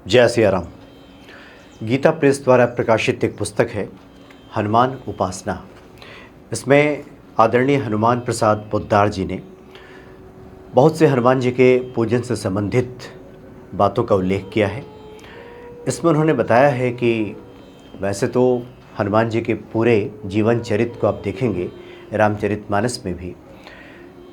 जय सिया राम। गीता प्रेस द्वारा प्रकाशित एक पुस्तक है हनुमान उपासना। इसमें आदरणीय हनुमान प्रसाद पोद्दार जी ने बहुत से हनुमान जी के पूजन से संबंधित बातों का उल्लेख किया है। इसमें उन्होंने बताया है कि वैसे तो हनुमान जी के पूरे जीवन चरित्र को आप देखेंगे रामचरितमानस में भी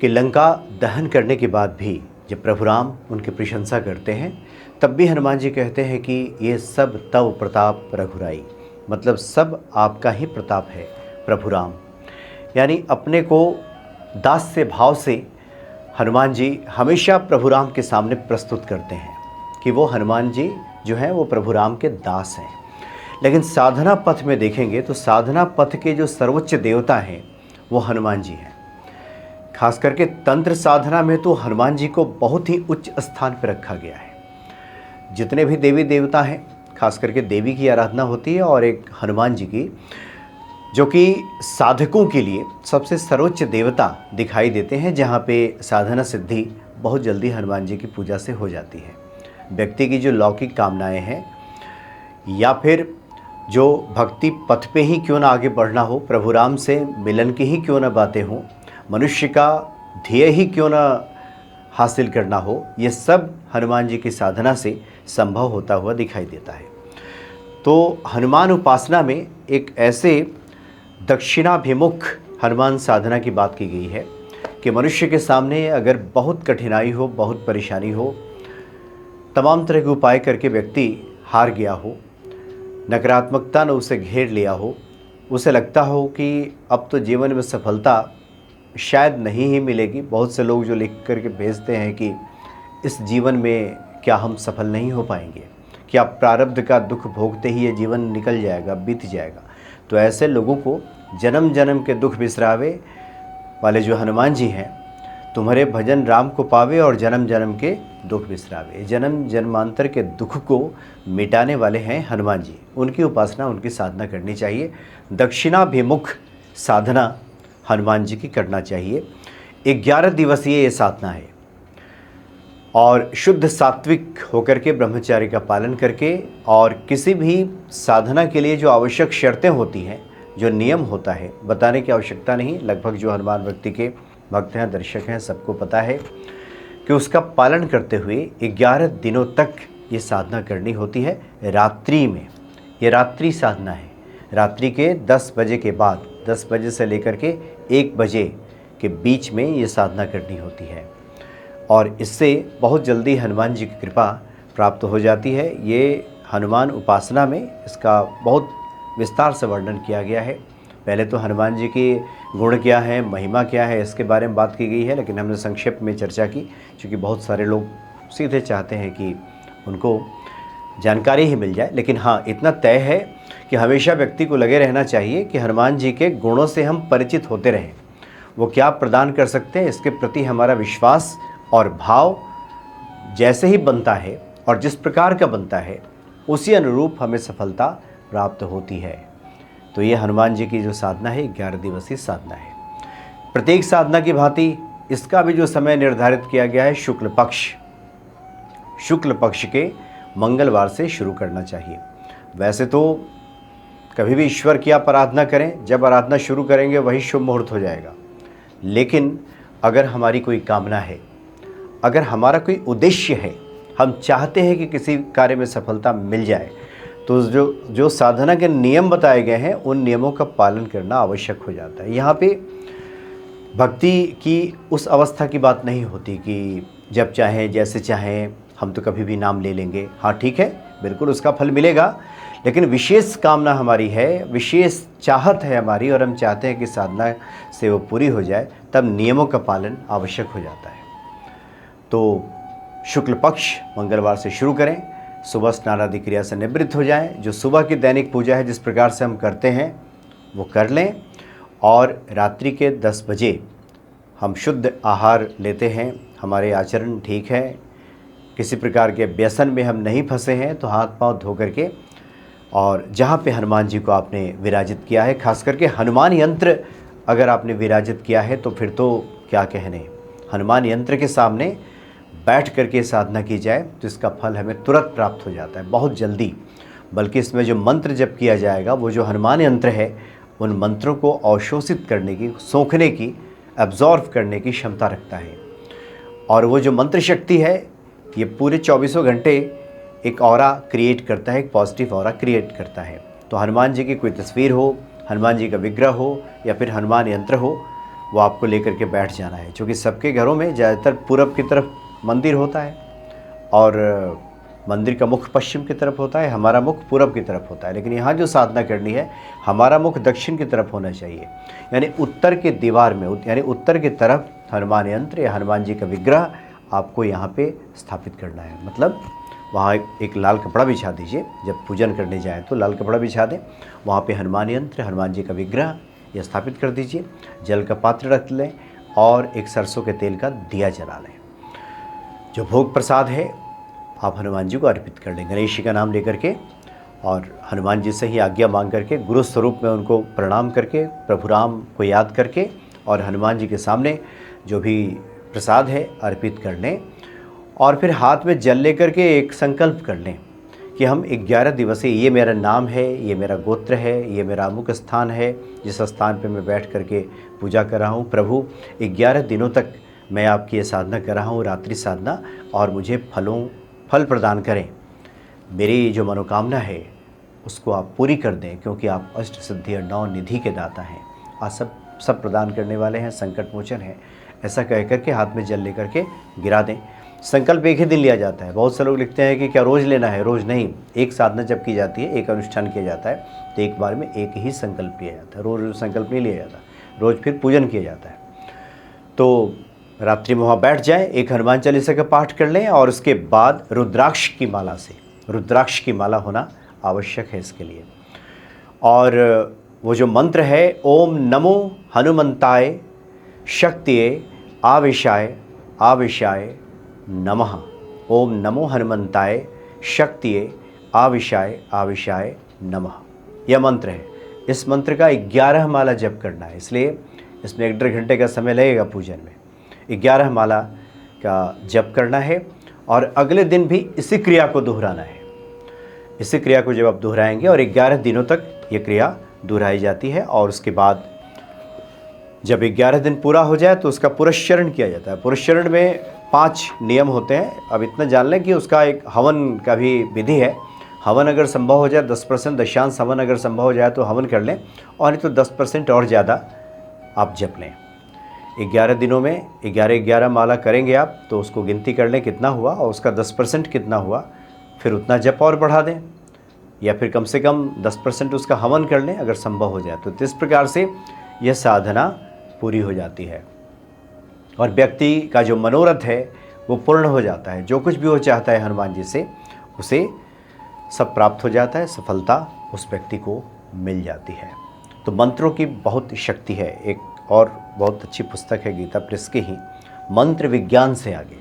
कि लंका दहन करने के बाद भी जब प्रभु राम उनकी प्रशंसा करते हैं तब भी हनुमान जी कहते हैं कि ये सब तव प्रताप रघुराई, मतलब सब आपका ही प्रताप है प्रभु राम। यानी अपने को दास्य भाव से हनुमान जी हमेशा प्रभु राम के सामने प्रस्तुत करते हैं कि वो हनुमान जी जो हैं वो प्रभु राम के दास हैं। लेकिन साधना पथ में देखेंगे तो साधना पथ के जो सर्वोच्च देवता हैं वो हनुमान जी हैं। खास करके तंत्र साधना में तो हनुमान जी को बहुत ही उच्च स्थान पर रखा गया है। जितने भी देवी देवता हैं, खास करके देवी की आराधना होती है और एक हनुमान जी की, जो कि साधकों के लिए सबसे सर्वोच्च देवता दिखाई देते हैं, जहाँ पे साधना सिद्धि बहुत जल्दी हनुमान जी की पूजा से हो जाती है। व्यक्ति की जो लौकिक कामनाएं हैं या फिर जो भक्ति पथ पे ही क्यों ना आगे बढ़ना हो, प्रभु राम से मिलन की ही क्यों ना बातें हों, मनुष्य का ध्येय ही क्यों ना हासिल करना हो, ये सब हनुमान जी की साधना से संभव होता हुआ दिखाई देता है। तो हनुमान उपासना में एक ऐसे दक्षिणाभिमुख हनुमान साधना की बात की गई है कि मनुष्य के सामने अगर बहुत कठिनाई हो, बहुत परेशानी हो, तमाम तरह के उपाय करके व्यक्ति हार गया हो, नकारात्मकता ने उसे घेर लिया हो, उसे लगता हो कि अब तो जीवन में सफलता शायद नहीं ही मिलेगी। बहुत से लोग जो लिख करके भेजते हैं कि इस जीवन में क्या हम सफल नहीं हो पाएंगे, क्या प्रारब्ध का दुख भोगते ही ये जीवन निकल जाएगा, बीत जाएगा। तो ऐसे लोगों को जन्म जन्म के दुख बिसरावे वाले जो हनुमान जी हैं, तुम्हारे भजन राम को पावे और जन्म जन्म के दुख बिसरावे, जन्म जन्मांतर के दुख को मिटाने वाले हैं हनुमान जी। उनकी उपासना, उनकी साधना करनी चाहिए। दक्षिणाभिमुख साधना हनुमान जी की करना चाहिए। 11 दिवसीय ये साधना है और शुद्ध सात्विक होकर के ब्रह्मचार्य का पालन करके और किसी भी साधना के लिए जो आवश्यक शर्तें होती हैं, जो नियम होता है, बताने की आवश्यकता नहीं। लगभग जो हनुमान भक्ति के भक्त हैं, दर्शक हैं, सबको पता है कि उसका पालन करते हुए 11 दिनों तक ये साधना करनी होती है। रात्रि में ये रात्रि साधना है। रात्रि के 10 बजे के बाद, 10 बजे से लेकर के 1 बजे के बीच में ये साधना करनी होती है और इससे बहुत जल्दी हनुमान जी की कृपा प्राप्त हो जाती है। ये हनुमान उपासना में इसका बहुत विस्तार से वर्णन किया गया है। पहले तो हनुमान जी के गुण क्या है, महिमा क्या है, इसके बारे में बात की गई है, लेकिन हमने संक्षेप में चर्चा की, क्योंकि बहुत सारे लोग सीधे चाहते हैं कि उनको जानकारी ही मिल जाए। लेकिन हाँ, इतना तय है कि हमेशा व्यक्ति को लगे रहना चाहिए कि हनुमान जी के गुणों से हम परिचित होते रहें। वो क्या प्रदान कर सकते हैं, इसके प्रति हमारा विश्वास और भाव जैसे ही बनता है और जिस प्रकार का बनता है, उसी अनुरूप हमें सफलता प्राप्त होती है। तो ये हनुमान जी की जो साधना है 11 दिवसीय साधना है। प्रत्येक साधना की भांति इसका भी जो समय निर्धारित किया गया है, शुक्ल पक्ष के मंगलवार से शुरू करना चाहिए। वैसे तो कभी भी ईश्वर की आप आराधना करें, जब आराधना शुरू करेंगे वही शुभ मुहूर्त हो जाएगा। लेकिन अगर हमारी कोई कामना है, अगर हमारा कोई उद्देश्य है, हम चाहते हैं कि किसी कार्य में सफलता मिल जाए, तो जो साधना के नियम बताए गए हैं उन नियमों का पालन करना आवश्यक हो जाता है। यहाँ पे भक्ति की उस अवस्था की बात नहीं होती कि जब चाहें जैसे चाहें हम तो कभी भी नाम ले लेंगे। हाँ ठीक है, बिल्कुल उसका फल मिलेगा, लेकिन विशेष कामना हमारी है, विशेष चाहत है हमारी और हम चाहते हैं कि साधना से वो पूरी हो जाए, तब नियमों का पालन आवश्यक हो जाता है। तो शुक्ल पक्ष मंगलवार से शुरू करें, सुबह स्नान आदि क्रिया से निवृत्त हो जाएं। जो सुबह की दैनिक पूजा है जिस प्रकार से हम करते हैं वो कर लें और रात्रि के 10 बजे हम शुद्ध आहार लेते हैं। हमारे आचरण ठीक है, किसी प्रकार के व्यसन में हम नहीं फंसे हैं, तो हाथ पांव धो करके और जहाँ पे हनुमान जी को आपने विराजित किया है, खास करके हनुमान यंत्र अगर आपने विराजित किया है तो फिर तो क्या कहने। हनुमान यंत्र के सामने बैठ करके साधना की जाए तो इसका फल हमें तुरंत प्राप्त हो जाता है, बहुत जल्दी। बल्कि इसमें जो मंत्र जप किया जाएगा, वो जो हनुमान यंत्र है, उन मंत्रों को अवशोषित करने की, सोखने की, एब्जॉर्व करने की क्षमता रखता है। और वो जो मंत्र शक्ति है, ये पूरे 24 घंटे एक ऑरा क्रिएट करता है, एक पॉजिटिव ऑरा क्रिएट करता है। तो हनुमान जी की कोई तस्वीर हो, हनुमान जी का विग्रह हो या फिर हनुमान यंत्र हो, वो आपको लेकर के बैठ जाना है। क्योंकि सबके घरों में ज़्यादातर पूरब की तरफ मंदिर होता है और मंदिर का मुख पश्चिम की तरफ होता है, हमारा मुख पूरब की तरफ होता है। लेकिन यहाँ जो साधना करनी है, हमारा मुख दक्षिण की तरफ होना चाहिए, यानी उत्तर के दीवार में, यानी उत्तर की तरफ हनुमान यंत्र या हनुमान जी का विग्रह आपको यहाँ पे स्थापित करना है। मतलब वहाँ एक लाल कपड़ा बिछा दीजिए, जब पूजन करने जाएँ तो लाल कपड़ा बिछा दें, वहाँ पे हनुमान यंत्र, हनुमान जी का विग्रह यह स्थापित कर दीजिए, जल का पात्र रख लें और एक सरसों के तेल का दिया जला लें। जो भोग प्रसाद है आप हनुमान जी को अर्पित कर लें, गणेश जी का नाम लेकर के, और हनुमान जी से ही आज्ञा मांग करके, गुरु स्वरूप में उनको प्रणाम करके, प्रभु राम को याद करके, और हनुमान जी के सामने जो भी प्रसाद है अर्पित कर लें। और फिर हाथ में जल लेकर के एक संकल्प कर लें कि हम 11 दिवसीय, ये मेरा नाम है, ये मेरा गोत्र है, ये मेरा अमुक स्थान है, जिस स्थान पे मैं बैठ करके पूजा कर रहा हूँ, प्रभु 11 दिनों तक मैं आपकी ये साधना कर रहा हूँ, रात्रि साधना, और मुझे फल प्रदान करें। मेरी जो मनोकामना है उसको आप पूरी कर दें, क्योंकि आप अष्ट सिद्धि और 9 निधि के दाता हैं, आप सब प्रदान करने वाले हैं, संकट मोचन है। ऐसा कह करके हाथ में जल लेकर के गिरा दें। संकल्प एक ही दिन लिया जाता है। बहुत से लोग लिखते हैं कि क्या रोज़ लेना है, रोज़ नहीं। एक साधना जब की जाती है, एक अनुष्ठान किया जाता है, तो एक बार में एक ही संकल्प लिया जाता है, रोज़ संकल्प नहीं लिया जाता, रोज़ फिर पूजन किया जाता है। तो रात्रि में वहाँ बैठ जाएं, एक हनुमान चालीसा का पाठ कर लें, और उसके बाद रुद्राक्ष की माला से, रुद्राक्ष की माला होना आवश्यक है इसके लिए। और वो जो मंत्र है, ओम नमो हनुमंताय शक्तिये आवेशाय आवेशाय नमः, ओम नमो हनुमंताय शक्तिये आवेशाय आवेशाय नमः, यह मंत्र है। इस मंत्र का 11 माला जप करना है, इसलिए इसमें 1.5 घंटे का समय लगेगा पूजन में। 11 माला का जप करना है और अगले दिन भी इसी क्रिया को दोहराना है। इसी क्रिया को जब आप दोहराएंगे, और 11 दिनों तक ये क्रिया दोहराई जाती है, और उसके बाद जब 11 दिन पूरा हो जाए तो उसका पुरस्चरण किया जाता है। पुरस्चरण में 5 नियम होते हैं। अब इतना जान लें कि उसका एक हवन का भी विधि है। हवन अगर संभव हो जाए 10%, दशांश हवन अगर संभव हो जाए तो हवन कर लें, और नहीं तो 10% और ज़्यादा आप जप लें। 11 दिनों में 11 माला करेंगे आप, तो उसको गिनती कर लें कितना हुआ, और उसका 10% कितना हुआ, फिर उतना जप और बढ़ा दें, या फिर कम से कम 10% उसका हवन कर लें अगर संभव हो जाए तो। इस प्रकार से यह साधना पूरी हो जाती है, और व्यक्ति का जो मनोरथ है वो पूर्ण हो जाता है। जो कुछ भी वो चाहता है हनुमान जी से, उसे सब प्राप्त हो जाता है, सफलता उस व्यक्ति को मिल जाती है। तो मंत्रों की बहुत शक्ति है। एक और बहुत अच्छी पुस्तक है गीता प्रेस की ही, मंत्र विज्ञान से आगे,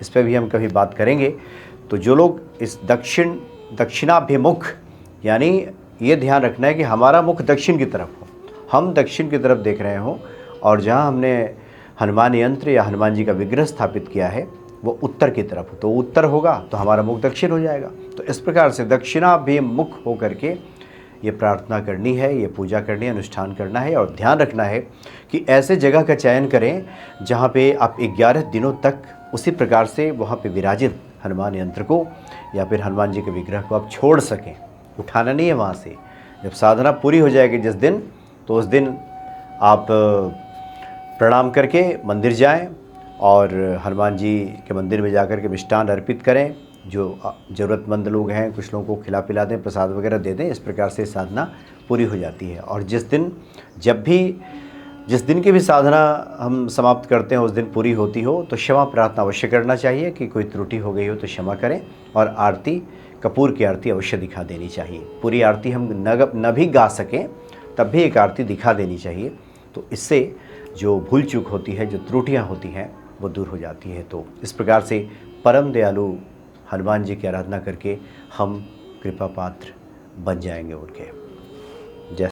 इस पर भी हम कभी बात करेंगे। तो जो लोग इस दक्षिणाभिमुख, यानी ये ध्यान रखना है कि हमारा मुख दक्षिण की तरफ हो, हम दक्षिण की तरफ देख रहे हों, और जहाँ हमने हनुमान यंत्र या हनुमान जी का विग्रह स्थापित किया है वो उत्तर की तरफ हो, तो उत्तर होगा तो हमारा मुख दक्षिण हो जाएगा। तो इस प्रकार से दक्षिणाभिमुख होकर के ये प्रार्थना करनी है, ये पूजा करनी है, अनुष्ठान करना है। और ध्यान रखना है कि ऐसे जगह का चयन करें जहाँ पे आप 11 दिनों तक उसी प्रकार से वहाँ पे विराजित हनुमान यंत्र को या फिर हनुमान जी के विग्रह को आप छोड़ सकें, उठाना नहीं है वहाँ से। जब साधना पूरी हो जाएगी जिस दिन, तो उस दिन आप प्रणाम करके मंदिर जाएं और हनुमान जी के मंदिर में जाकर के मिष्ठान अर्पित करें। जो ज़रूरतमंद लोग हैं कुछ लोगों को खिला पिला दें, प्रसाद वगैरह दे दें। इस प्रकार से साधना पूरी हो जाती है। और जिस दिन की भी साधना हम समाप्त करते हैं उस दिन पूरी होती हो तो क्षमा प्रार्थना अवश्य करना चाहिए कि कोई त्रुटि हो गई हो तो क्षमा करें। और आरती, कपूर की आरती अवश्य दिखा देनी चाहिए। पूरी आरती हम न भी गा सकें तब भी एक आरती दिखा देनी चाहिए। तो इससे जो भूल चूक होती है, जो त्रुटियां होती हैं, वो दूर हो जाती है। तो इस प्रकार से परम दयालु हनुमान जी की आराधना करके हम कृपा पात्र बन जाएंगे उनके।